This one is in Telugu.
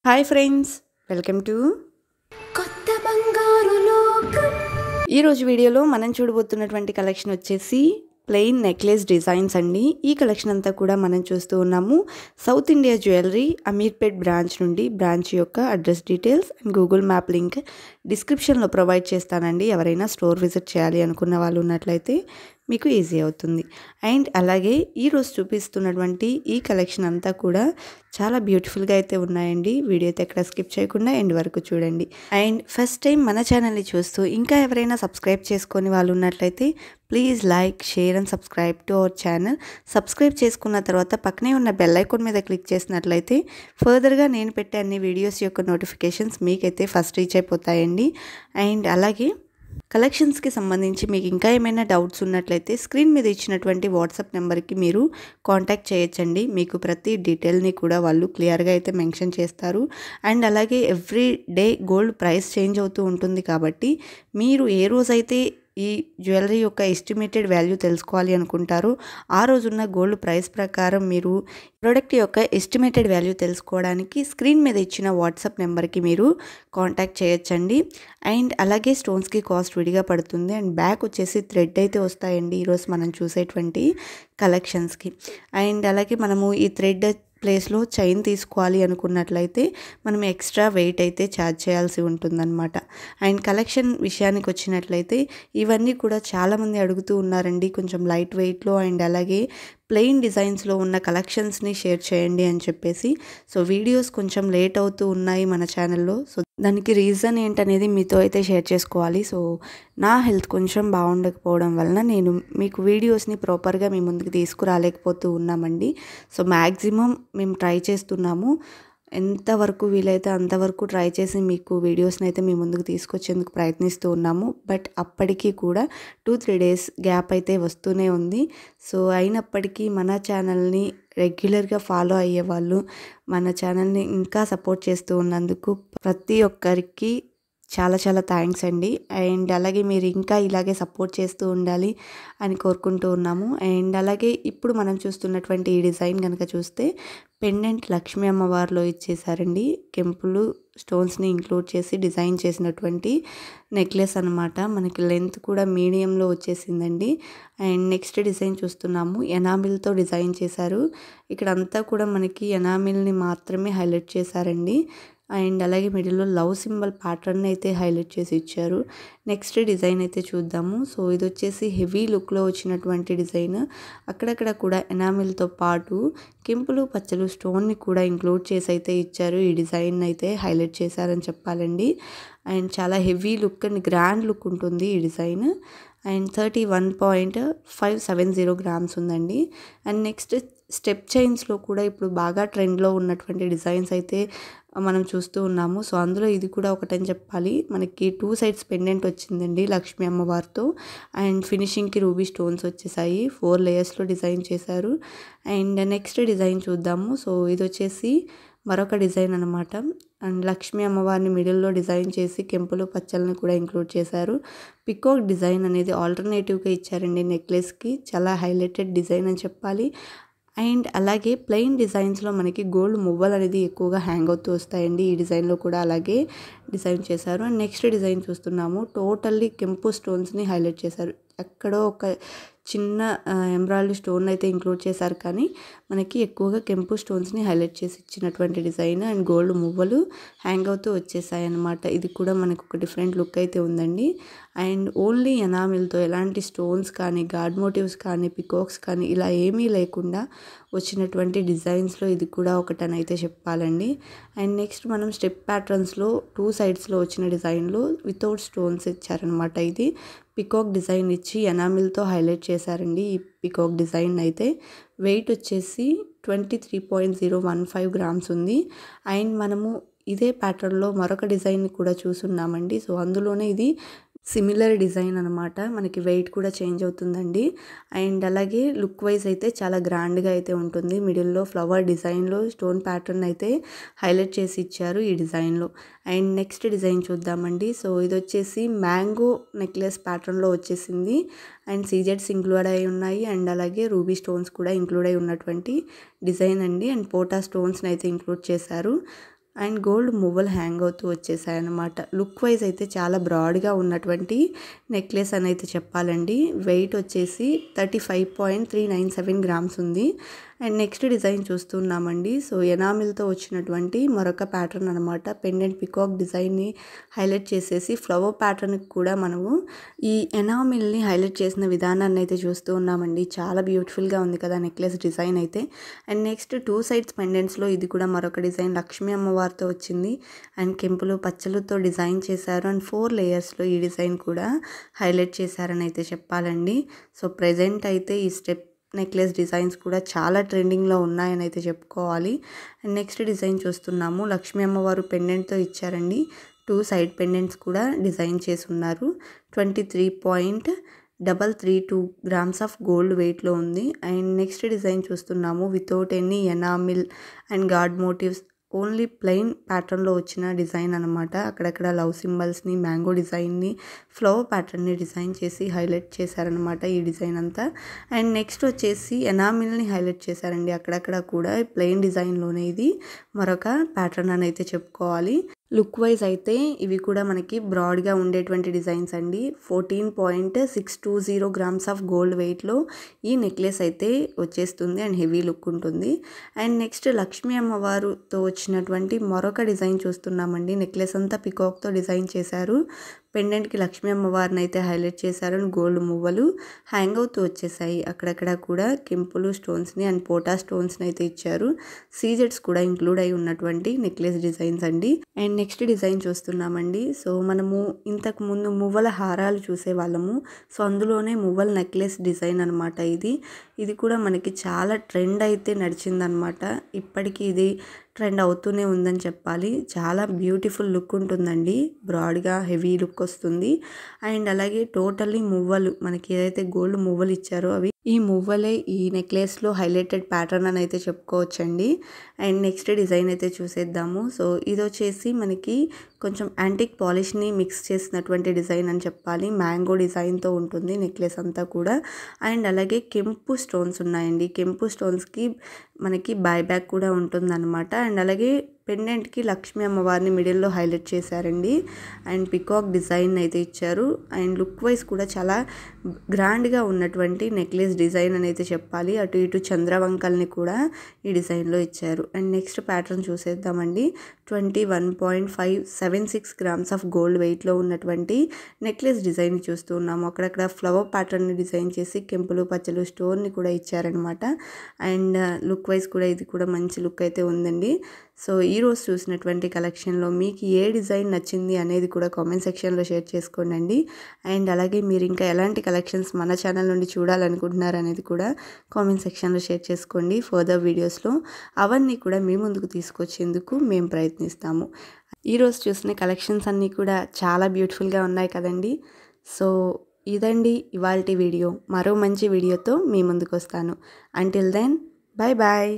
హాయ్ ఫ్రెండ్స్, వెల్కమ్ టు కొత్త బంగారు లోకం. ఈరోజు వీడియోలో మనం చూడబోతున్నటువంటి కలెక్షన్ వచ్చేసి ప్లెయిన్ నెక్లెస్ డిజైన్స్ అండి. ఈ కలెక్షన్ అంతా కూడా మనం చూస్తూ ఉన్నాము south India jewellery Ameerpet branch నుండి. బ్రాంచ్ యొక్క address details and Google map link డిస్క్రిప్షన్లో ప్రొవైడ్ చేస్తానండి. ఎవరైనా స్టోర్ విజిట్ చేయాలి అనుకున్న వాళ్ళు ఉన్నట్లయితే మీకు ఈజీ అవుతుంది. అండ్ అలాగే ఈరోజు చూపిస్తున్నటువంటి ఈ కలెక్షన్ అంతా కూడా చాలా బ్యూటిఫుల్గా అయితే ఉన్నాయండి. వీడియో అయితే ఎక్కడ స్కిప్ చేయకుండా ఎండ్ వరకు చూడండి. అండ్ ఫస్ట్ టైం మన ఛానల్ని చూస్తూ ఇంకా ఎవరైనా సబ్స్క్రైబ్ చేసుకొని వాళ్ళు ఉన్నట్లయితే please like, share and subscribe to our channel. Subscribe చేసుకున్న తర్వాత పక్కనే ఉన్న బెల్ ఐకాన్ మీద క్లిక్ చేసినట్లయితే ఫర్దర్గా నేను పెట్టే అన్ని వీడియోస్ యొక్క నోటిఫికేషన్స్ మీకైతే ఫస్ట్ రీచ్ అయిపోతాయండి. అండ్ అలాగే కలెక్షన్స్కి సంబంధించి మీకు ఇంకా ఏమైనా డౌట్స్ ఉన్నట్లయితే స్క్రీన్ మీద ఇచ్చినటువంటి వాట్సాప్ నెంబర్కి మీరు కాంటాక్ట్ చేయొచ్చండి. మీకు ప్రతి డీటెయిల్ని కూడా వాళ్ళు క్లియర్గా అయితే మెన్షన్ చేస్తారు. అండ్ అలాగే every day gold price change అవుతూ ఉంటుంది కాబట్టి మీరు ఏ రోజైతే ఈ జ్యువెలరీ యొక్క ఎస్టిమేటెడ్ వాల్యూ తెలుసుకోవాలి అనుకుంటారో ఆ రోజున్న గోల్డ్ ప్రైస్ ప్రకారం మీరు ప్రోడక్ట్ యొక్క ఎస్టిమేటెడ్ వాల్యూ తెలుసుకోవడానికి స్క్రీన్ మీద ఇచ్చిన వాట్సాప్ నెంబర్కి మీరు కాంటాక్ట్ చేయొచ్చండి. అండ్ అలాగే స్టోన్స్కి కాస్ట్ విడిగా పడుతుంది. అండ్ బ్యాక్ వచ్చేసి థ్రెడ్ అయితే వస్తాయండి ఈరోజు మనం చూసేటువంటి కలెక్షన్స్కి. అండ్ అలాగే మనము ఈ థ్రెడ్ ప్లేస్లో చైన్ తీసుకోవాలి అనుకున్నట్లయితే మనం ఎక్స్ట్రా వెయిట్ అయితే ఛార్జ్ చేయాల్సి ఉంటుందన్నమాట. అండ్ కలెక్షన్ విషయానికి వచ్చినట్లయితే ఇవన్నీ కూడా చాలామంది అడుగుతూ ఉన్నారండి, కొంచెం లైట్ వెయిట్లో అండ్ అలాగే ప్లెయిన్ డిజైన్స్లో ఉన్న కలెక్షన్స్ని షేర్ చేయండి అని చెప్పేసి. సో వీడియోస్ కొంచెం లేట్ అవుతూ ఉన్నాయి మన ఛానల్లో. సో దానికి రీజన్ ఏంటనేది మీతో అయితే షేర్ చేసుకోవాలి. సో నా హెల్త్ కొంచెం బాగుండకపోవడం వలన నేను మీకు వీడియోస్ని ప్రాపర్గా మీ ముందుకు తీసుకురాలేకపోతూ ఉన్నామండి. సో మ్యాక్సిమం మేము ట్రై చేస్తున్నాము, ఎంతవరకు వీలైతే అంతవరకు ట్రై చేసి మీకు వీడియోస్ని అయితే మీ ముందుకు తీసుకొచ్చేందుకు ప్రయత్నిస్తూ ఉన్నాము. బట్ అప్పటికీ కూడా 2-3 డేస్ గ్యాప్ అయితే వస్తూనే ఉంది. సో అయినప్పటికీ మన ఛానల్ని రెగ్యులర్గా ఫాలో అయ్యేవాళ్ళు, మన ఛానల్ని ఇంకా సపోర్ట్ చేస్తూ ఉన్నందుకు ప్రతి ఒక్కరికి చాలా చాలా థ్యాంక్స్ అండి. అండ్ అలాగే మీరు ఇంకా ఇలాగే సపోర్ట్ చేస్తూ ఉండాలి అని కోరుకుంటూ ఉన్నాము. అండ్ అలాగే ఇప్పుడు మనం చూస్తున్నటువంటి ఈ డిజైన్ కనుక చూస్తే పెండెంట్ లక్ష్మీ అమ్మవారిలో ఇచ్చేసారండి. కెంపులు స్టోన్స్ని ఇంక్లూడ్ చేసి డిజైన్ చేసినటువంటి నెక్లెస్ అనమాట. మనకి లెంత్ కూడా మీడియంలో వచ్చేసిందండి. అండ్ నెక్స్ట్ డిజైన్ చూస్తున్నాము, ఎనామిల్తో డిజైన్ చేశారు. ఇక్కడ అంతా కూడా మనకి ఎనామిల్ని మాత్రమే హైలైట్ చేశారండి. అండ్ అలాగే మిడిల్లో లవ్ సింబల్ ప్యాటర్న్ అయితే హైలైట్ చేసి ఇచ్చారు. నెక్స్ట్ డిజైన్ అయితే చూద్దాము. సో ఇది వచ్చేసి హెవీ లుక్లో వచ్చినటువంటి డిజైన్. అక్కడక్కడ కూడా ఎనామిల్తో పాటు కెంపులు పచ్చలు స్టోన్ని కూడా ఇంక్లూడ్ చేసి అయితే ఇచ్చారు. ఈ డిజైన్ అయితే హైలైట్ చేశారని చెప్పాలండి. అండ్ చాలా heavy look and grand look ఉంటుంది ఈ డిజైన్. అండ్ 31.570 గ్రామ్స్ ఉందండి. అండ్ నెక్స్ట్ స్టెప్ చైన్స్లో కూడా ఇప్పుడు బాగా ట్రెండ్లో ఉన్నటువంటి డిజైన్స్ అయితే మనం చూస్తూ ఉన్నాము. సో అందులో ఇది కూడా ఒకటని చెప్పాలి. మనకి 2 సైడ్స్ పెండెంట్ వచ్చిందండి లక్ష్మీ అమ్మవారితో. అండ్ ఫినిషింగ్కి రూబీ స్టోన్స్ వచ్చేసాయి. 4 లేయర్స్లో డిజైన్ చేశారు. అండ్ నెక్స్ట్ డిజైన్ చూద్దాము. సో ఇది వచ్చేసి మరొక డిజైన్ అనమాట. అండ్ లక్ష్మీ అమ్మవారిని మిడిల్లో డిజైన్ చేసి కెంపులు పచ్చల్ని కూడా ఇంక్లూడ్ చేశారు. పికాక్ డిజైన్ అనేది ఆల్టర్నేటివ్గా ఇచ్చారండి నెక్లెస్కి. చాలా హైలైటెడ్ డిజైన్ అని చెప్పాలి. అండ్ అలాగే ప్లెయిన్ డిజైన్స్లో మనకి గోల్డ్ మువ్వలు అనేది ఎక్కువగా హ్యాంగ్ అవుతూ వస్తాయండి. ఈ డిజైన్లో కూడా అలాగే డిజైన్ చేశారు. అండ్ నెక్స్ట్ డిజైన్ చూస్తున్నాము, టోటల్లీ కెంపు స్టోన్స్ని హైలైట్ చేశారు. ఎక్కడో ఒక చిన్న ఎంబ్రాయిడరీ స్టోన్ అయితే ఇంక్లూడ్ చేశారు, కానీ మనకి ఎక్కువగా కెంపు స్టోన్స్ని హైలైట్ చేసి ఇచ్చినటువంటి డిజైన్. అండ్ గోల్డ్ మువ్వలు హ్యాంగ్ అవుతూ వచ్చేసాయి అన్నమాట. ఇది కూడా మనకు ఒక డిఫరెంట్ లుక్ అయితే ఉందండి. అండ్ ఓన్లీ ఎనామిల్తో ఎలాంటి స్టోన్స్ కానీ గాడ్ మోటివ్స్ కానీ పికాక్స్ కానీ ఇలా ఏమీ లేకుండా వచ్చినటువంటి డిజైన్స్లో ఇది కూడా ఒకటని అయితే చెప్పాలండి. అండ్ నెక్స్ట్ మనం స్టెప్ ప్యాటర్న్స్లో 2 సైడ్స్లో వచ్చిన డిజైన్లో వితౌట్ స్టోన్స్ ఇచ్చారనమాట. ఇది పికాక్ డిజైన్ ఇచ్చి ఎనామిల్తో హైలైట్ చేశారండి ఈ పికాక్ డిజైన్ అయితే. వెయిట్ వచ్చేసి 23.015 గ్రామ్స్ ఉంది. అండ్ మనము ఇదే ప్యాటర్న్లో మరొక డిజైన్ కూడా చూసున్నామండి. సో అందులోనే ఇది సిమిలర్ డిజైన్ అనమాట. మనకి వెయిట్ కూడా చేంజ్ అవుతుందండి. అండ్ అలాగే లుక్ వైజ్ అయితే చాలా గ్రాండ్గా అయితే ఉంటుంది. మిడిల్లో ఫ్లవర్ డిజైన్లో స్టోన్ ప్యాటర్న్ అయితే హైలైట్ చేసి ఇచ్చారు ఈ డిజైన్లో. అండ్ నెక్స్ట్ డిజైన్ చూద్దామండి. సో ఇది వచ్చేసి మ్యాంగో నెక్లెస్ ప్యాటర్న్లో వచ్చేసింది. అండ్ సీజెడ్స్ ఇంక్లూడ్ అయి ఉన్నాయి. అండ్ అలాగే రూబీ స్టోన్స్ కూడా ఇంక్లూడ్ అయి ఉన్నటువంటి డిజైన్ అండి. అండ్ పోటా స్టోన్స్ని అయితే ఇంక్లూడ్ చేశారు. అండ్ గోల్డ్ మువ్వలు హ్యాంగ్ అవుతూ వచ్చేసాయి అన్నమాట. లుక్ వైజ్ అయితే చాలా బ్రాడ్గా ఉన్నటువంటి నెక్లెస్ అని అయితే చెప్పాలండి. వెయిట్ వచ్చేసి 35.397 గ్రామ్స్ ఉంది. అండ్ నెక్స్ట్ డిజైన్ చూస్తున్నామండి. సో ఎనామిల్తో వచ్చినటువంటి మరొక ప్యాటర్న్ అనమాట. పెండెంట్ పికాక్ డిజైన్ని హైలైట్ చేసేసి ఫ్లవర్ ప్యాటర్న్కి కూడా మనము ఈ ఎనామిల్ని హైలైట్ చేసిన విధానాన్ని అయితే చూస్తూ ఉన్నామండి. చాలా బ్యూటిఫుల్గా ఉంది కదా నెక్లెస్ డిజైన్ అయితే. అండ్ నెక్స్ట్ 2 సైడ్స్ పెండెంట్స్లో ఇది కూడా మరొక డిజైన్ లక్ష్మీ అమ్మవారితో వచ్చింది. అండ్ కెంపులు పచ్చలతో డిజైన్ చేశారు. అండ్ 4 లేయర్స్లో ఈ డిజైన్ కూడా హైలైట్ చేశారని అయితే చెప్పాలండి. సో ప్రెజెంట్ అయితే ఈ స్టెప్ నెక్లెస్ డిజైన్స్ కూడా చాలా ట్రెండింగ్లో ఉన్నాయని అయితే చెప్పుకోవాలి. అండ్ నెక్స్ట్ డిజైన్ చూస్తున్నాము. లక్ష్మీ అమ్మవారు పెండెంట్తో ఇచ్చారండి. 2 సైడ్ పెండెంట్స్ కూడా డిజైన్ చేసి ఉన్నారు. 23.332 గ్రామ్స్ ఆఫ్ గోల్డ్ వెయిట్లో ఉంది. అండ్ నెక్స్ట్ డిజైన్ చూస్తున్నాము. Without any enamel and god motifs, only plain ప్యాటర్న్లో వచ్చిన డిజైన్ అనమాట. అక్కడక్కడ లవ్ సింబల్స్ని, మ్యాంగో డిజైన్ని, ఫ్లవర్ ప్యాటర్న్ని డిజైన్ చేసి హైలైట్ చేశారనమాట ఈ డిజైన్ అంతా. అండ్ నెక్స్ట్ వచ్చేసి ఎనామిల్ని హైలైట్ చేశారండి. అక్కడక్కడ కూడా ప్లెయిన్ డిజైన్లోనే ఇది మరొక ప్యాటర్న్ అని అయితే చెప్పుకోవాలి. లుక్ వైజ్ అయితే ఇవి కూడా మనకి బ్రాడ్గా ఉండేటువంటి డిజైన్స్ అండి. 14.620 గ్రామ్స్ ఆఫ్ గోల్డ్ వెయిట్లో ఈ నెక్లెస్ అయితే వచ్చేస్తుంది. అండ్ హెవీ లుక్ ఉంటుంది. అండ్ నెక్స్ట్ లక్ష్మీ అమ్మవారుతో వచ్చినటువంటి మరొక డిజైన్ చూస్తున్నామండి. నెక్లెస్ అంతా పికాక్తో డిజైన్ చేశారు. పెండెంట్కి లక్ష్మీ అమ్మవారిని అయితే హైలైట్ చేశారు. అండ్ గోల్డ్ మువ్వలు హ్యాంగ్ అవుతూ వచ్చేసాయి. అక్కడక్కడ కూడా కెంపులు స్టోన్స్ని అండ్ పోటా స్టోన్స్ని అయితే ఇచ్చారు. సీజెట్స్ కూడా ఇంక్లూడ్ అయి ఉన్నటువంటి నెక్లెస్ డిజైన్స్ అండి. అండ్ నెక్స్ట్ డిజైన్ చూస్తున్నామండి. సో మనము ఇంతకు ముందు మువ్వల హారాలు చూసేవాళ్ళము. సో అందులోనే మువ్వల నెక్లెస్ డిజైన్ అనమాట ఇది కూడా మనకి చాలా ట్రెండ్ అయితే నడిచిందనమాట. ఇప్పటికీ ఇది ట్రెండ్ అవుతూనే ఉందని చెప్పాలి. చాలా బ్యూటిఫుల్ లుక్ ఉంటుందండి. బ్రాడ్గా హెవీ లుక్ వస్తుంది. అండ్ అలాగే టోటల్లీ మువ్వలు మనకి ఏదైతే గోల్డ్ మువ్వలు ఇచ్చారో అవి ఈ మువ్వలే ఈ నెక్లెస్లో హైలైటెడ్ ప్యాటర్న్ అని అయితే చెప్పుకోవచ్చండి. అండ్ నెక్స్ట్ డిజైన్ అయితే చూసేద్దాము. సో ఇది వచ్చేసి మనకి కొంచెం యాంటిక్ పాలిష్ని మిక్స్ చేసినటువంటి డిజైన్ అని చెప్పాలి. మ్యాంగో డిజైన్తో ఉంటుంది నెక్లెస్ అంతా కూడా. అండ్ అలాగే కెంపు స్టోన్స్ ఉన్నాయండి. కెంపు స్టోన్స్కి మనకి బైబ్యాక్ కూడా ఉంటుందన్నమాట. అండ్ అలాగే పెండెంట్కి లక్ష్మీ అమ్మవారిని మిడిల్లో హైలైట్ చేశారండి. అండ్ పికాక్ డిజైన్ అయితే ఇచ్చారు. అండ్ లుక్ వైజ్ కూడా చాలా గ్రాండ్గా ఉన్నటువంటి నెక్లెస్ డిజైన్ అని అయితే చెప్పాలి. అటు ఇటు చంద్రవంకల్ని కూడా ఈ డిజైన్లో ఇచ్చారు. అండ్ నెక్స్ట్ ప్యాటర్న్ చూసేద్దామండి. 21.576 గ్రామ్స్ ఆఫ్ గోల్డ్ వెయిట్లో ఉన్నటువంటి నెక్లెస్ డిజైన్ చూస్తూ ఉన్నాము. అక్కడక్కడ ఫ్లవర్ ప్యాటర్న్ని డిజైన్ చేసి కెంపులు పచ్చలు స్టోన్ని కూడా ఇచ్చారనమాట. అండ్ లుక్ వైజ్ కూడా ఇది కూడా మంచి లుక్ అయితే ఉందండి. సో ఈరోజు చూసినటువంటి కలెక్షన్లో మీకు ఏ డిజైన్ నచ్చింది అనేది కూడా కామెంట్ సెక్షన్లో షేర్ చేసుకోండి. అండ్ అలాగే మీరు ఇంకా ఎలాంటి కలెక్షన్స్ మన ఛానల్ నుండి చూడాలనుకుంటున్నారు అనేది కూడా కామెంట్ సెక్షన్లో షేర్ చేసుకోండి. ఫర్దర్ వీడియోస్లో అవన్నీ కూడా మీ ముందుకు తీసుకొచ్చేందుకు మేము ప్రయత్నిస్తాము. ఈరోజు చూసిన కలెక్షన్స్ అన్నీ కూడా చాలా బ్యూటిఫుల్గా ఉన్నాయి కదండి. సో ఇదండి ఇవాల్టి వీడియో. మరో మంచి వీడియోతో మీ ముందుకు వస్తాను. Until then bye bye.